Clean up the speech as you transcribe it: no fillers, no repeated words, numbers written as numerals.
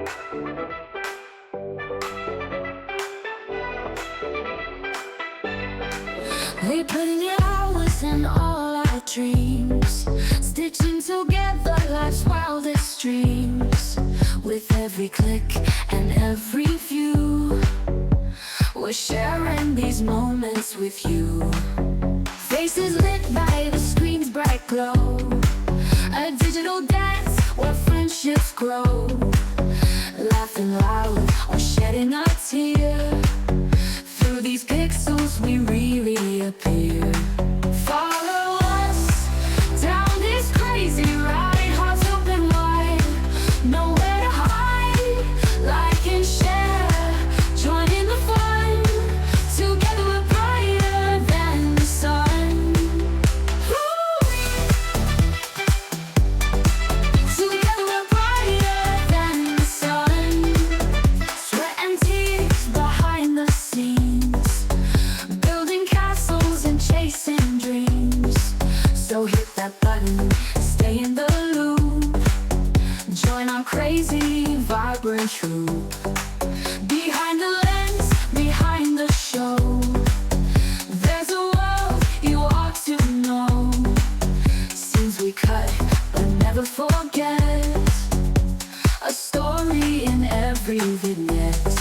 We put in the hours and all our dreams, stitching together life's wildest dreams. With every click and every view, we're sharing these moments with you. Faces lit by the screen's bright glow, a digital dance where friendships grow. Laughing loud or shedding a tear, through these pixels we really appear. Follow us down this crazy ride, hearts open wide, nowhere to hide. Like and share, join in the fun, together we're brighter than the sun. Together we're brighter than the sun. Sweat and tears behind the scenes, building castles and chasing dreams. So hit that button, stay in the loop, join our crazy, vibrant troupe. Behind the lens, behind the show, there's a world you ought to know. Scenes we cut but never forget, a story in every vignette.